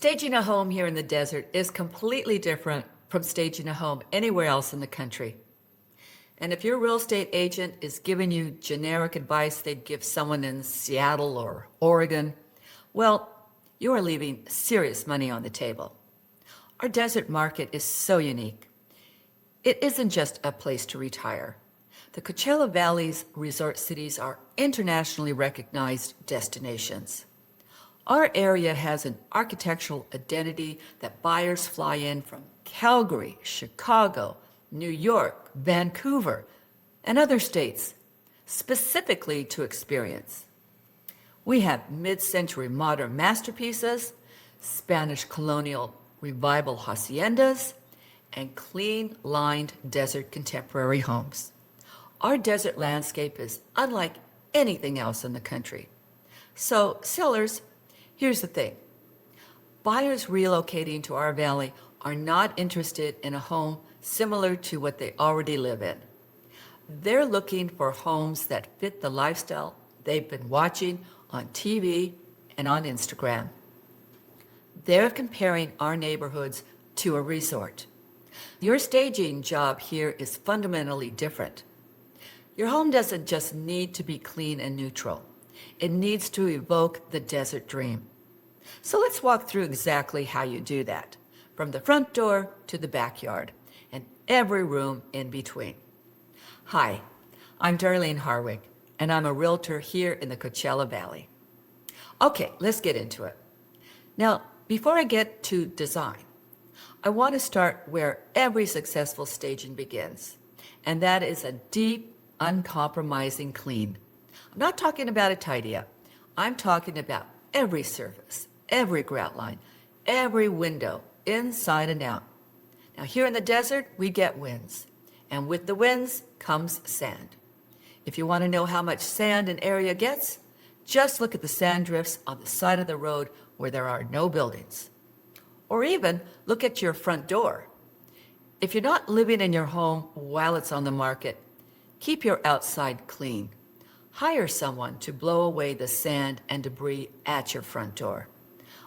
Staging a home here in the desert is completely different from staging a home anywhere else in the country. And if your real estate agent is giving you generic advice they'd give someone in Seattle or Oregon, well, you are leaving serious money on the table. Our desert market is so unique. It isn't just a place to retire. The Coachella Valley's resort cities are internationally recognized destinations. Our area has an architectural identity that buyers fly in from Calgary, Chicago, New York, Vancouver, and other states specifically to experience. We have mid-century modern masterpieces, Spanish colonial revival haciendas, and clean-lined desert contemporary homes. Our desert landscape is unlike anything else in the country. So, sellers, here's the thing. Buyers relocating to our valley are not interested in a home similar to what they already live in. They're looking for homes that fit the lifestyle they've been watching on TV and on Instagram. They're comparing our neighborhoods to a resort. Your staging job here is fundamentally different. Your home doesn't just need to be clean and neutral. It needs to evoke the desert dream. So let's walk through exactly how you do that, from the front door to the backyard, and every room in between. Hi, I'm Darlene Harwig, and I'm a realtor here in the Coachella Valley. Okay, let's get into it. Now, before I get to design, I want to start where every successful staging begins, and that is a deep, uncompromising clean. I'm not talking about a tidy up. I'm talking about every surface, every grout line, every window, inside and out. Now here in the desert, we get winds, and with the winds comes sand. If you want to know how much sand an area gets, just look at the sand drifts on the side of the road where there are no buildings. Or even look at your front door. If you're not living in your home while it's on the market, keep your outside clean. Hire someone to blow away the sand and debris at your front door.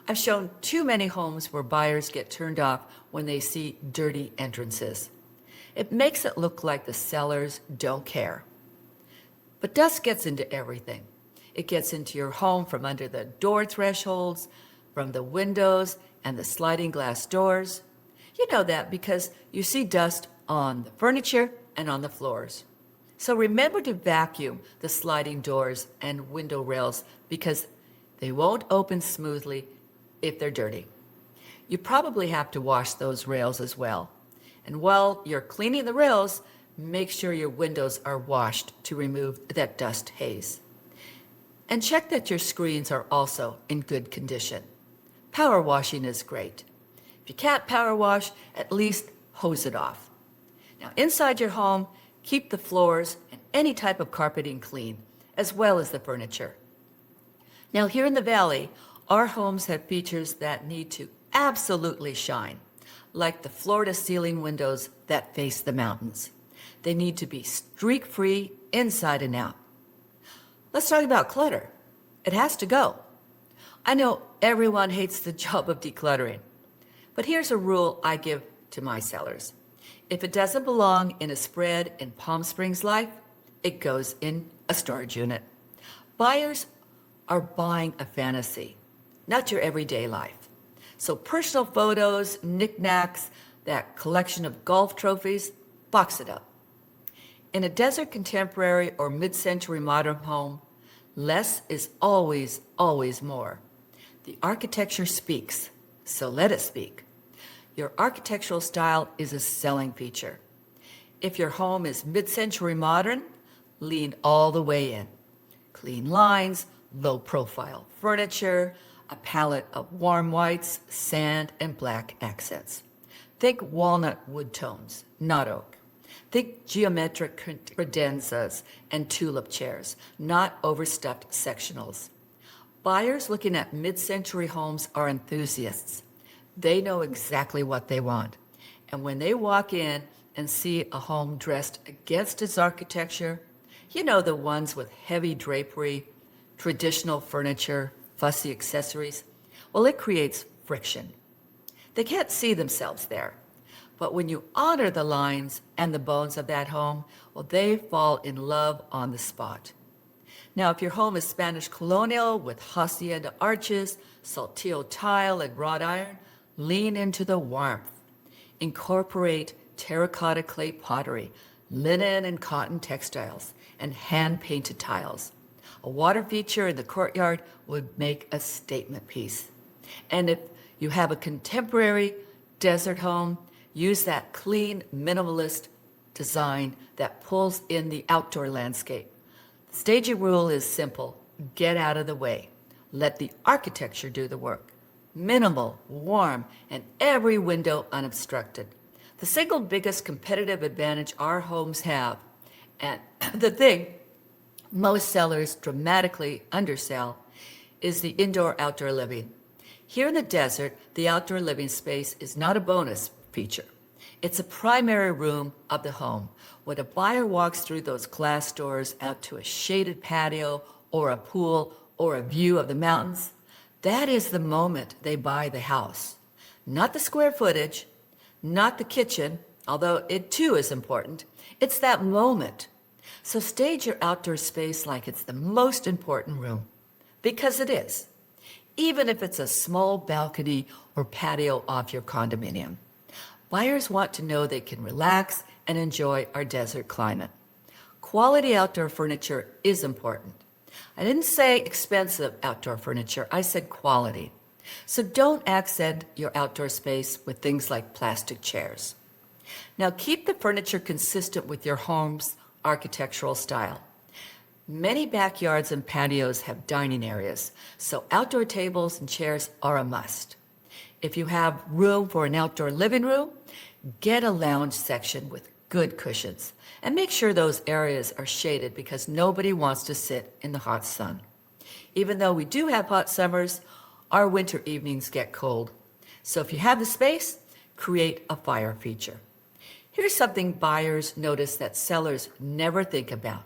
I've shown too many homes where buyers get turned off when they see dirty entrances. It makes it look like the sellers don't care. But dust gets into everything. It gets into your home from under the door thresholds, from the windows and the sliding glass doors. You know that because you see dust on the furniture and on the floors. So remember to vacuum the sliding doors and window rails because they won't open smoothly if they're dirty. You probably have to wash those rails as well. And while you're cleaning the rails, make sure your windows are washed to remove that dust haze. And check that your screens are also in good condition. Power washing is great. If you can't power wash, at least hose it off. Now inside your home, keep the floors and any type of carpeting clean, as well as the furniture. Now here in the valley, our homes have features that need to absolutely shine, like the floor-to-ceiling windows that face the mountains. They need to be streak-free inside and out. Let's talk about clutter. It has to go. I know everyone hates the job of decluttering, but here's a rule I give to my sellers. If it doesn't belong in a spread in Palm Springs Life, it goes in a storage unit. Buyers are buying a fantasy, not your everyday life. So personal photos, knickknacks, that collection of golf trophies, box it up. In a desert contemporary or mid-century modern home, less is always, always more. The architecture speaks, so let it speak. Your architectural style is a selling feature. If your home is mid-century modern, lean all the way in. Clean lines, low-profile furniture, a palette of warm whites, sand, and black accents. Think walnut wood tones, not oak. Think geometric credenzas and tulip chairs, not overstuffed sectionals. Buyers looking at mid-century homes are enthusiasts. They know exactly what they want. And when they walk in and see a home dressed against its architecture, you know, the ones with heavy drapery, traditional furniture, fussy accessories, well, it creates friction. They can't see themselves there. But when you honor the lines and the bones of that home, well, they fall in love on the spot. Now, if your home is Spanish colonial with hacienda arches, saltillo tile, and wrought iron, lean into the warmth. Incorporate terracotta clay pottery, linen and cotton textiles, and hand-painted tiles. A water feature in the courtyard would make a statement piece. And if you have a contemporary desert home, use that clean, minimalist design that pulls in the outdoor landscape. The staging rule is simple. Get out of the way. Let the architecture do the work. Minimal, warm, and every window unobstructed. The single biggest competitive advantage our homes have, and the thing most sellers dramatically undersell, is the indoor-outdoor living. Here in the desert, the outdoor living space is not a bonus feature. It's a primary room of the home. When a buyer walks through those glass doors out to a shaded patio or a pool or a view of the mountains, that is the moment they buy the house. Not the square footage, not the kitchen, although it too is important. It's that moment. So stage your outdoor space like it's the most important room, because it is, even if it's a small balcony or patio off your condominium. Buyers want to know they can relax and enjoy our desert climate. Quality outdoor furniture is important. I didn't say expensive outdoor furniture, I said quality. So don't accent your outdoor space with things like plastic chairs. Now keep the furniture consistent with your home's architectural style. Many backyards and patios have dining areas, so outdoor tables and chairs are a must. If you have room for an outdoor living room, get a lounge section with good cushions and make sure those areas are shaded because nobody wants to sit in the hot sun. Even though we do have hot summers, our winter evenings get cold. So if you have the space, create a fire feature. Here's something buyers notice that sellers never think about: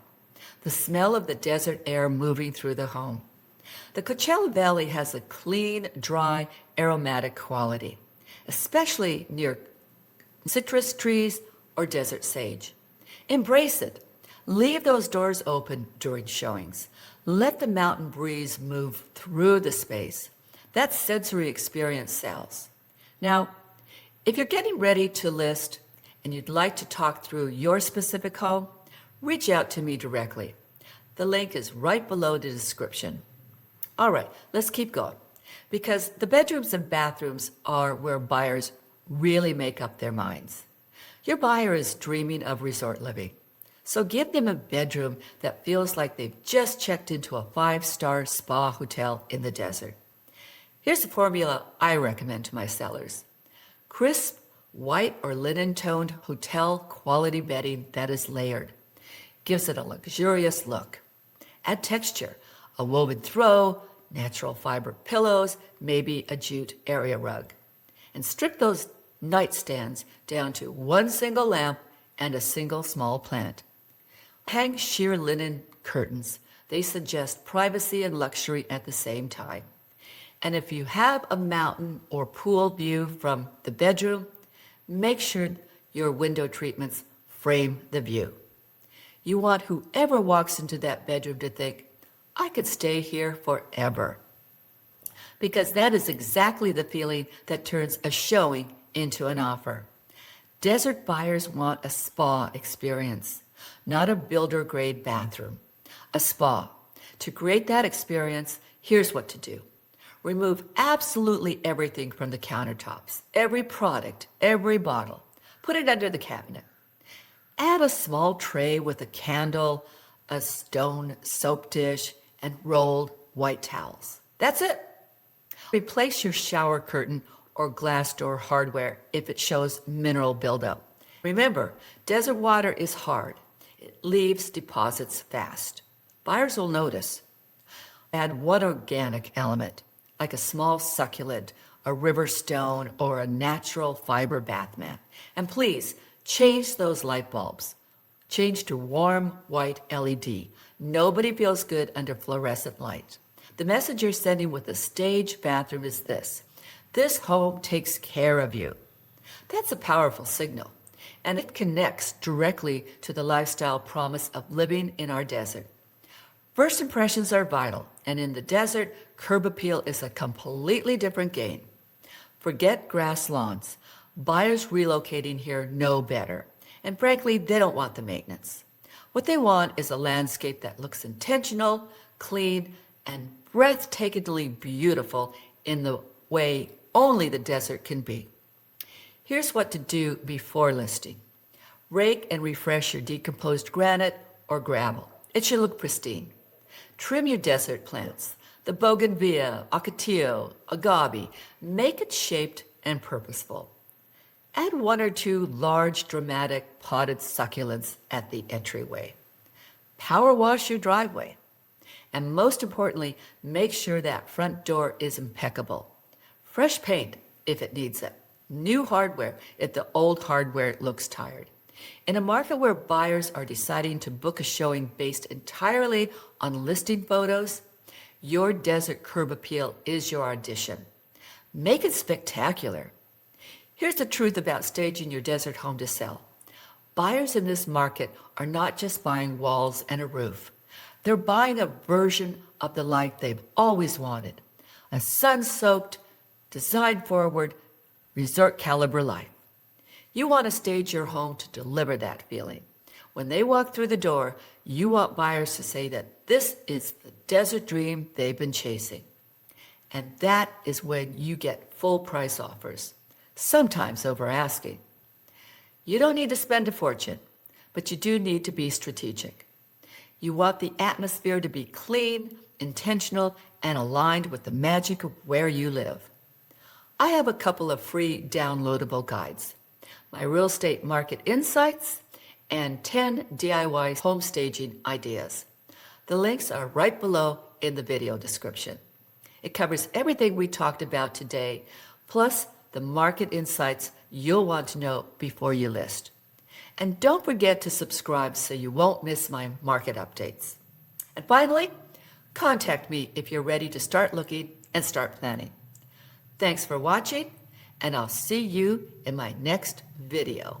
the smell of the desert air moving through the home. The Coachella Valley has a clean, dry, aromatic quality, especially near citrus trees or desert sage. Embrace it. Leave those doors open during showings. Let the mountain breeze move through the space. That sensory experience sells. Now, if you're getting ready to list and you'd like to talk through your specific home, reach out to me directly. The link is right below the description. All right, let's keep going, because the bedrooms and bathrooms are where buyers really make up their minds. Your buyer is dreaming of resort living, so give them a bedroom that feels like they've just checked into a 5-star spa hotel in the desert. Here's the formula I recommend to my sellers: crisp, white or linen-toned hotel quality bedding that is layered. Gives it a luxurious look. Add texture, a woven throw, natural fiber pillows, maybe a jute area rug. And strip those nightstands down to one single lamp and a single small plant. Hang sheer linen curtains. They suggest privacy and luxury at the same time. And if you have a mountain or pool view from the bedroom, make sure your window treatments frame the view. You want whoever walks into that bedroom to think, I could stay here forever. Because that is exactly the feeling that turns a showing into an offer. Desert buyers want a spa experience, not a builder-grade bathroom. A spa. To create that experience, here's what to do. Remove absolutely everything from the countertops, every product, every bottle. Put it under the cabinet. Add a small tray with a candle, a stone soap dish, and rolled white towels. That's it. Replace your shower curtain or glass door hardware if it shows mineral buildup. Remember, desert water is hard. It leaves deposits fast. Buyers will notice. Add one organic element, like a small succulent, a river stone, or a natural fiber bath mat. And please, change those light bulbs. Change to warm white LED. Nobody feels good under fluorescent light. The message you're sending with the stage bathroom is this: This home takes care of you. That's a powerful signal, and it connects directly to the lifestyle promise of living in our desert. First impressions are vital, and in the desert, curb appeal is a completely different game. Forget grass lawns. Buyers relocating here know better, and frankly, they don't want the maintenance. What they want is a landscape that looks intentional, clean, and breathtakingly beautiful in the way only the desert can be. Here's what to do before listing. Rake and refresh your decomposed granite or gravel. It should look pristine. Trim your desert plants, the bougainvillea, ocotillo, agave. Make it shaped and purposeful. Add 1 or 2 large, dramatic, potted succulents at the entryway. Power wash your driveway. And most importantly, make sure that front door is impeccable. Fresh paint if it needs it. New hardware if the old hardware looks tired. In a market where buyers are deciding to book a showing based entirely on listing photos, your desert curb appeal is your audition. Make it spectacular. Here's the truth about staging your desert home to sell. Buyers in this market are not just buying walls and a roof. They're buying a version of the life they've always wanted. A sun-soaked, design-forward, resort-caliber life. You want to stage your home to deliver that feeling. When they walk through the door, you want buyers to say that this is the desert dream they've been chasing. And that is when you get full price offers, sometimes over asking. You don't need to spend a fortune, but you do need to be strategic. You want the atmosphere to be clean, intentional, and aligned with the magic of where you live. I have a couple of free downloadable guides. My real estate market insights and 10 DIY home staging ideas. The links are right below in the video description. It covers everything we talked about today, plus the market insights you'll want to know before you list. And don't forget to subscribe so you won't miss my market updates. And finally, contact me if you're ready to start looking and start planning. Thanks for watching, and I'll see you in my next video.